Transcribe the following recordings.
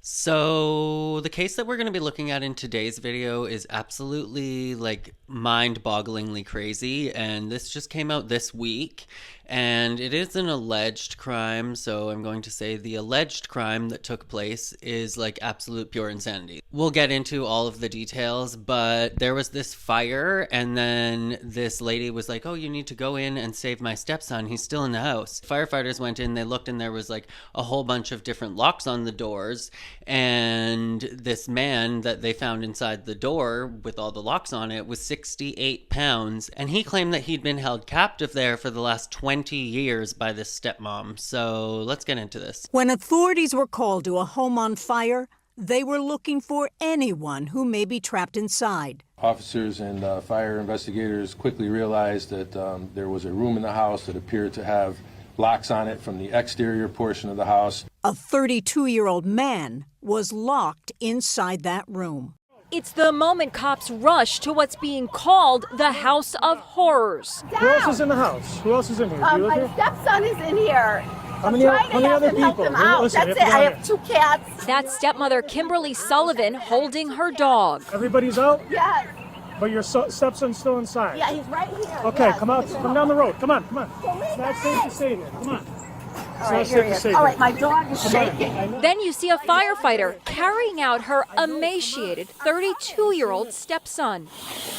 So the case that we're going to be looking at in today's video is absolutely like mind-bogglingly crazy, and this just came out this week, and it is an alleged crime. So I'm going to say the alleged crime that took place is like absolute pure insanity. We'll get into all of the details, but there was this fire, and then this lady was like, oh, you need to go in and save my stepson, he's still in the house. Firefighters went in, they looked, and there was like a whole bunch of different locks on the doors, and this man that they found inside the door with all the locks on it was 68 pounds, and he claimed that he'd been held captive there for the last 20 years by this stepmom. So let's get into this. When authorities were called to a home on fire, they were looking for anyone who may be trapped inside. Officers and fire investigators quickly realized that there was a room in the house that appeared to have locks on it from the exterior portion of the house. A 32-year-old man was locked inside that room. It's the moment cops rush to what's being called the House of Horrors. Who else is in the house? Who else is in here? My stepson is in here. How many other people? Listen, that's it. I have 2 cats. That's stepmother Kimberly Sullivan holding her dog. Everybody's out? Yes. But your stepson's still inside? Yeah, he's right here. Okay, yes. come out. Come down the road. Come on, come on. It's not safe to stay there. Come on. All right, here he is. All right, my dog is shaking. Then you see a firefighter carrying out her emaciated 32-year-old stepson.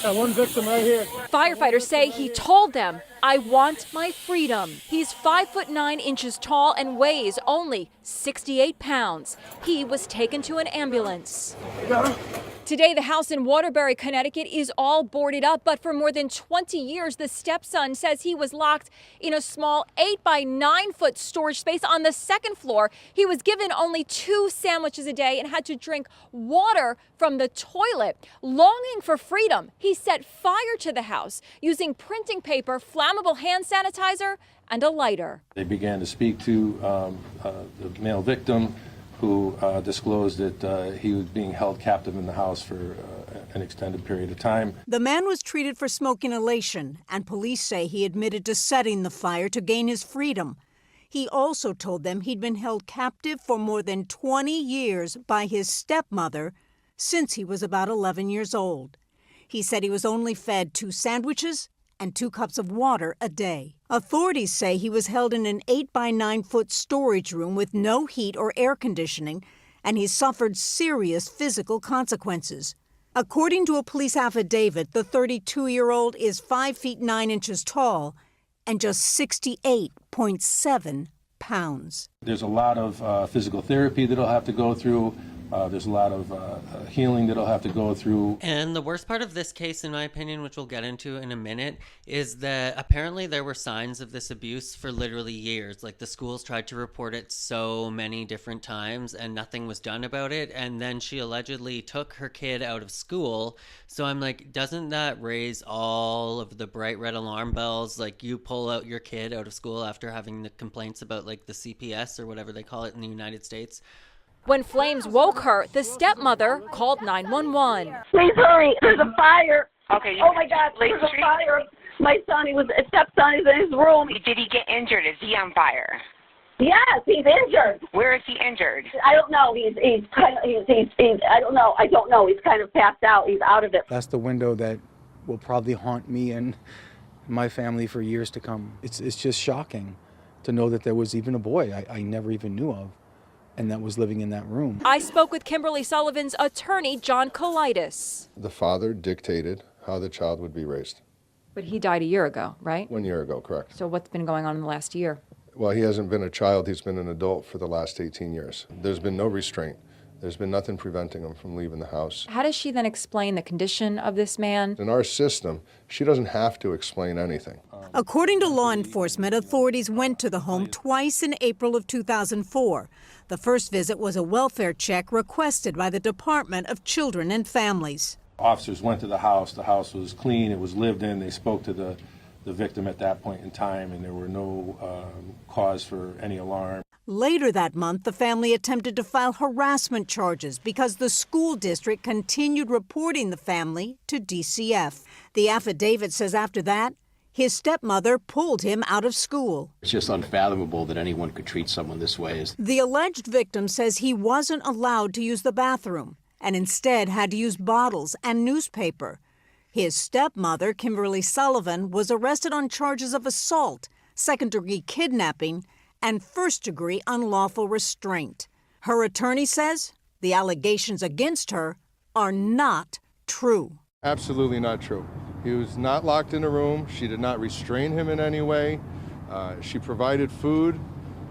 Got one victim right here. Firefighters say he told them, I want my freedom. He's 5'9" tall and weighs only 68 pounds. He was taken to an ambulance. Got him. Today, the house in Waterbury, Connecticut is all boarded up, but for more than 20 years, the stepson says he was locked in a small 8 by 9 foot storage space on the second floor. He was given only 2 sandwiches a day and had to drink water from the toilet. Longing for freedom, he set fire to the house using printing paper, flammable hand sanitizer, and a lighter. They began to speak to the male victim, who disclosed that he was being held captive in the house for an extended period of time. The man was treated for smoke inhalation, and police say he admitted to setting the fire to gain his freedom. He also told them he'd been held captive for more than 20 years by his stepmother since he was about 11 years old. He said he was only fed 2 sandwiches and 2 cups of water a day. Authorities say he was held in an 8 by 9 foot storage room with no heat or air conditioning, and he suffered serious physical consequences. According to a police affidavit, the 32-year-old is 5 feet 9 inches tall and just 68.7 pounds. There's a lot of physical therapy that he'll have to go through. There's a lot of healing that he'll have to go through. And the worst part of this case, in my opinion, which we'll get into in a minute, is that apparently there were signs of this abuse for literally years. Like, the schools tried to report it so many different times and nothing was done about it. And then she allegedly took her kid out of school. So I'm like, doesn't that raise all of the bright red alarm bells? Like, you pull out your kid out of school after having the complaints about like the CPS or whatever they call it in the United States. When flames woke her, the stepmother called 911. Please hurry. There's a fire. Okay. Oh, my God. There's a fire. My son, stepson is in his room. Did he get injured? Is he on fire? Yes, he's injured. Where is he injured? I don't know. He's I don't know. I don't know. He's kind of passed out. He's out of it. That's the window that will probably haunt me and my family for years to come. It's just shocking to know that there was even a boy I never even knew of, and that was living in that room. I spoke with Kimberly Sullivan's attorney, John Colitis. The father dictated how the child would be raised. But he died a year ago, right? 1 year ago, correct. So what's been going on in the last year? Well, he hasn't been a child, he's been an adult for the last 18 years. There's been no restraint. There's been nothing preventing him from leaving the house. How does she then explain the condition of this man? In our system, she doesn't have to explain anything. According to law enforcement, authorities went to the home twice in April of 2004. The first visit was a welfare check requested by the Department of Children and Families. Officers went to the house. The house was clean. It was lived in. They spoke to the victim at that point in time, and there were no cause for any alarm. Later that month, the family attempted to file harassment charges because the school district continued reporting the family to DCF. The affidavit says after that, His stepmother pulled him out of school. It's just unfathomable that anyone could treat someone this way. The alleged victim says he wasn't allowed to use the bathroom and instead had to use bottles and newspaper. His stepmother, Kimberly Sullivan, was arrested on charges of assault, second-degree kidnapping, and first-degree unlawful restraint. Her attorney says the allegations against her are not true. Absolutely not true. He was not locked in a room. She did not restrain him in any way. She provided food.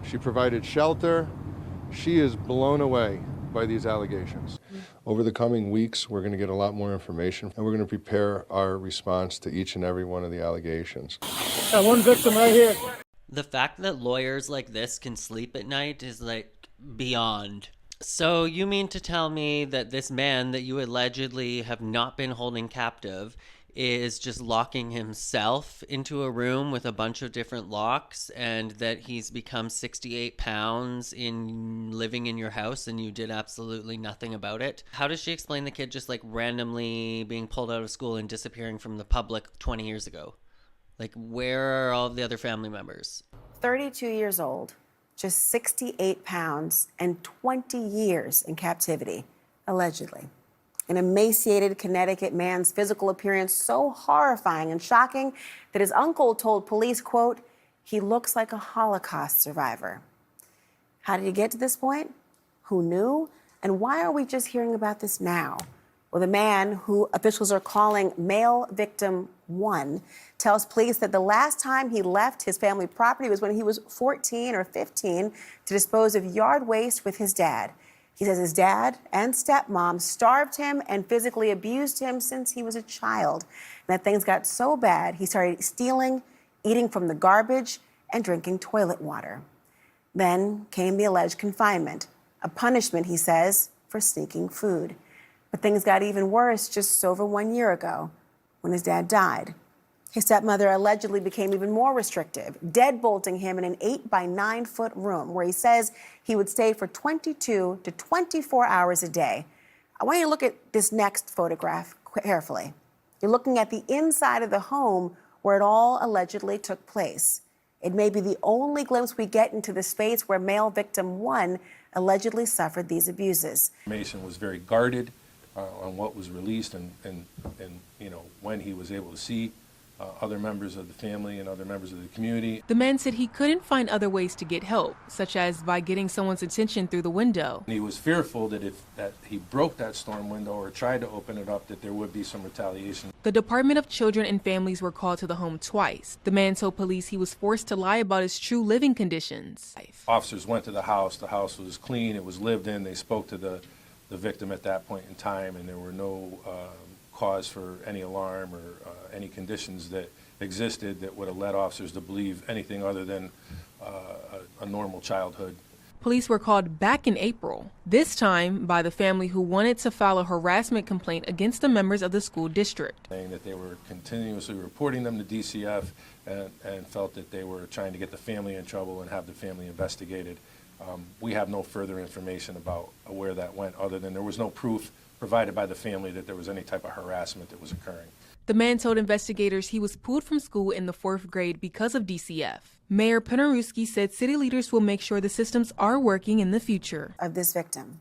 She provided shelter. She is blown away by these allegations. Over the coming weeks, we're going to get a lot more information, and we're going to prepare our response to each and every one of the allegations. Got one victim right here. The fact that lawyers like this can sleep at night is like beyond. So you mean to tell me that this man that you allegedly have not been holding captive is just locking himself into a room with a bunch of different locks, and that he's become 68 pounds in living in your house and you did absolutely nothing about it? How does she explain the kid just like randomly being pulled out of school and disappearing from the public 20 years ago? Like, where are all of the other family members? 32 years old, just 68 pounds, and 20 years in captivity, allegedly. An emaciated Connecticut man's physical appearance so horrifying and shocking that his uncle told police, quote, "He looks like a Holocaust survivor." How did he get to this point? Who knew? And why are we just hearing about this now? Well, the man, who officials are calling male victim 1, tells police that the last time he left his family property was when he was 14 or 15 to dispose of yard waste with his dad. He says his dad and stepmom starved him and physically abused him since he was a child. And that things got so bad, he started stealing, eating from the garbage, and drinking toilet water. Then came the alleged confinement, a punishment, he says, for sneaking food. But things got even worse just over 1 year ago when his dad died. His stepmother allegedly became even more restrictive, deadbolting him in an 8-by-9-foot room where he says he would stay for 22 to 24 hours a day. I want you to look at this next photograph carefully. You're looking at the inside of the home where it all allegedly took place. It may be the only glimpse we get into the space where male victim 1 allegedly suffered these abuses. Mason was very guarded on what was released and you know, when he was able to see other members of the family and other members of the community. The man said he couldn't find other ways to get help, such as by getting someone's attention through the window. He was fearful that if he broke that storm window or tried to open it up, that there would be some retaliation. The Department of Children and Families were called to the home twice. The man told police he was forced to lie about his true living conditions. Officers went to the house was clean, it was lived in, they spoke to the victim at that point in time, and there were no cause for any alarm or any conditions that existed that would have led officers to believe anything other than a normal childhood. Police were called back in April, this time by the family who wanted to file a harassment complaint against the members of the school district. Saying that they were continuously reporting them to DCF and felt that they were trying to get the family in trouble and have the family investigated. We have no further information about where that went, other than there was no proof provided by the family that there was any type of harassment that was occurring. The man told investigators he was pulled from school in the 4th grade because of DCF. Mayor Penarewski said city leaders will make sure the systems are working in the future. Of this victim.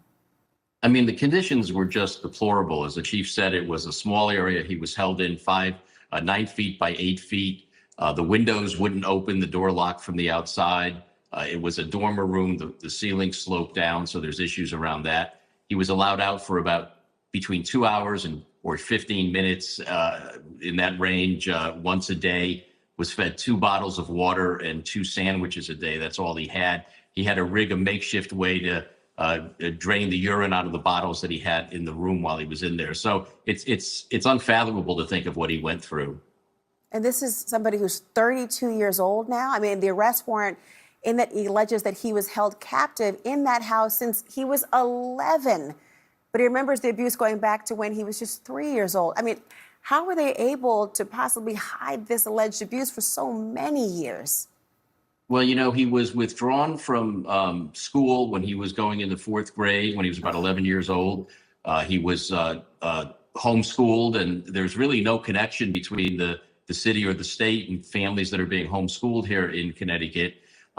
I mean, the conditions were just deplorable. As the chief said, it was a small area. He was held in 9 feet by 8 feet. The windows wouldn't open, the door locked from the outside. It was a dormer room. The ceiling sloped down, so there's issues around that. He was allowed out for about between 2 hours or 15 minutes in that range once a day, was fed 2 bottles of water and 2 sandwiches a day. That's all he had. He had to rig a makeshift way to drain the urine out of the bottles that he had in the room while he was in there. So it's unfathomable to think of what he went through. And this is somebody who's 32 years old now. I mean, the arrest warrant in that he alleges that he was held captive in that house since he was 11. But he remembers the abuse going back to when he was just 3 years old. I mean, how were they able to possibly hide this alleged abuse for so many years? Well, you know, he was withdrawn from school when he was going into 4th grade, when he was about 11 years old. He was homeschooled, and there's really no connection between the the city or the state and families that are being homeschooled here in Connecticut.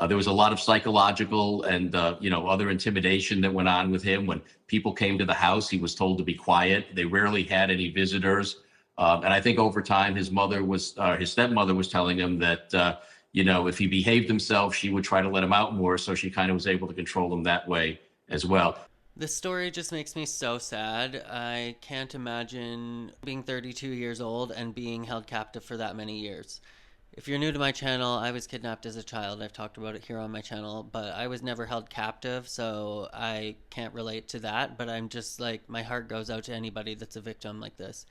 There was a lot of psychological and other intimidation that went on with him. When people came to the house, he was told to be quiet. They rarely had any visitors. And I think over time, his stepmother was telling him that, if he behaved himself, she would try to let him out more. So she kind of was able to control him that way as well. This story just makes me so sad. I can't imagine being 32 years old and being held captive for that many years. If you're new to my channel, I was kidnapped as a child. I've talked about it here on my channel, but I was never held captive, so I can't relate to that. But I'm just like, my heart goes out to anybody that's a victim like this.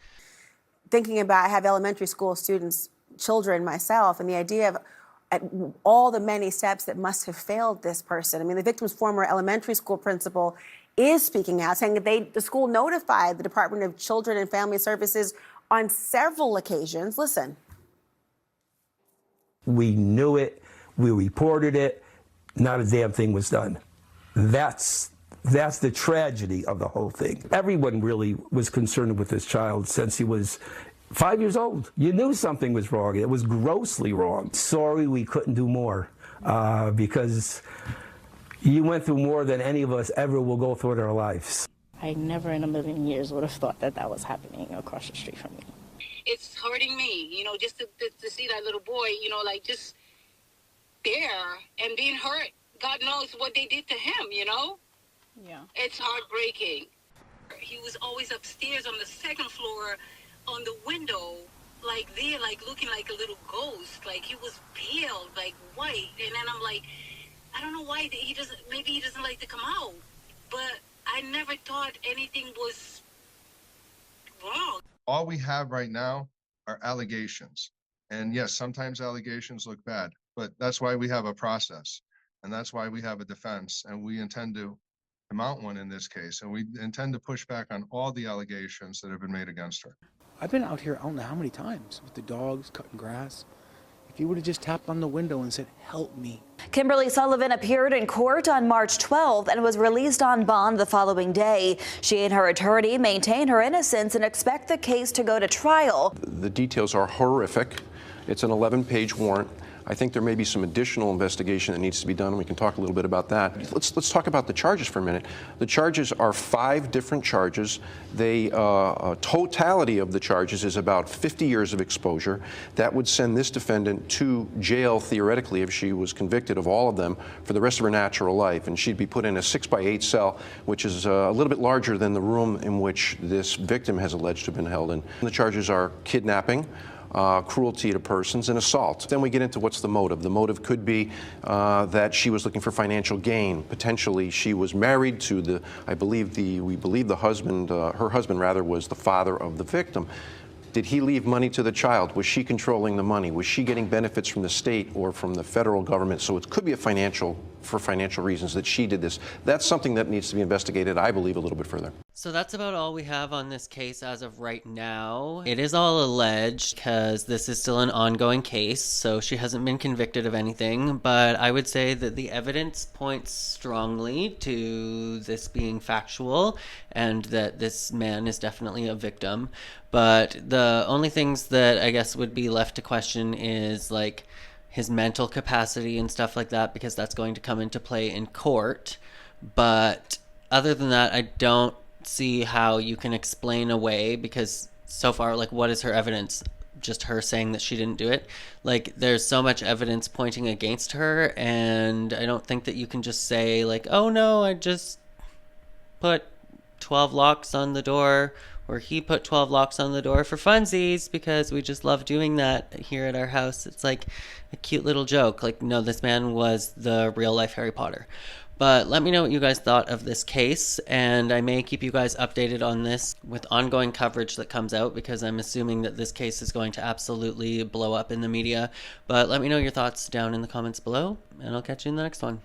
Thinking about, I have elementary school students, children myself, and the idea of all the many steps that must have failed this person. I mean, the victim's former elementary school principal is speaking out, saying that the school notified the Department of Children and Family Services on several occasions. Listen. We knew it. We reported it. Not a damn thing was done. That's the tragedy of the whole thing. Everyone really was concerned with this child since he was 5 years old. You knew something was wrong. It was grossly wrong. Sorry we couldn't do more because you went through more than any of us ever will go through in our lives. I never in a million years would have thought that that was happening across the street from me. It's hurting me, just to see that little boy, just there and being hurt. God knows what they did to him, Yeah. It's heartbreaking. He was always upstairs on the second floor on the window, looking like a little ghost. Like he was pale, like white. And then I'm like, I don't know why maybe he doesn't like to come out. But I never thought anything was wrong. All we have right now are allegations. And yes, sometimes allegations look bad, but that's why we have a process. And that's why we have a defense. And we intend to mount one in this case. And we intend to push back on all the allegations that have been made against her. I've been out here, I don't know how many times, with the dogs, cutting grass. If you would have just tapped on the window and said, help me. Kimberly Sullivan appeared in court on March 12th and was released on bond the following day. She and her attorney maintain her innocence and expect the case to go to trial. The details are horrific. It's an 11-page warrant. I think there may be some additional investigation that needs to be done, and we can talk a little bit about that. Let's talk about the charges for a minute. The charges are 5 different charges. The totality of the charges is about 50 years of exposure. That would send this defendant to jail, theoretically, if she was convicted of all of them, for the rest of her natural life. And she'd be put in a 6-by-8 cell, which is a little bit larger than the room in which this victim has alleged to have been held in. The charges are kidnapping, cruelty to persons, and assault. Then we get into what's the motive. The motive could be that she was looking for financial gain. Potentially, she was married to we believe the husband, her husband rather, was the father of the victim. Did he leave money to the child? Was she controlling the money? Was she getting benefits from the state or from the federal government? So it could be for financial reasons that she did this. That's something that needs to be investigated, I believe, a little bit further. So that's about all we have on this case as of right now. It is all alleged because this is still an ongoing case, so she hasn't been convicted of anything, but I would say that the evidence points strongly to this being factual and that this man is definitely a victim. But the only things that I guess would be left to question is like his mental capacity and stuff like that, because that's going to come into play in court. But other than that, I don't see how you can explain away, because so far, like, what is her evidence? Just her saying that she didn't do it? Like, there's so much evidence pointing against her, and I don't think that you can just say, like, oh no, I just put 12 locks on the door, or he put 12 locks on the door for funsies because we just love doing that here at our house. It's like a cute little joke. Like, no, this man was the real life Harry Potter. But let me know what you guys thought of this case, and I may keep you guys updated on this with ongoing coverage that comes out, because I'm assuming that this case is going to absolutely blow up in the media. But let me know your thoughts down in the comments below, and I'll catch you in the next one.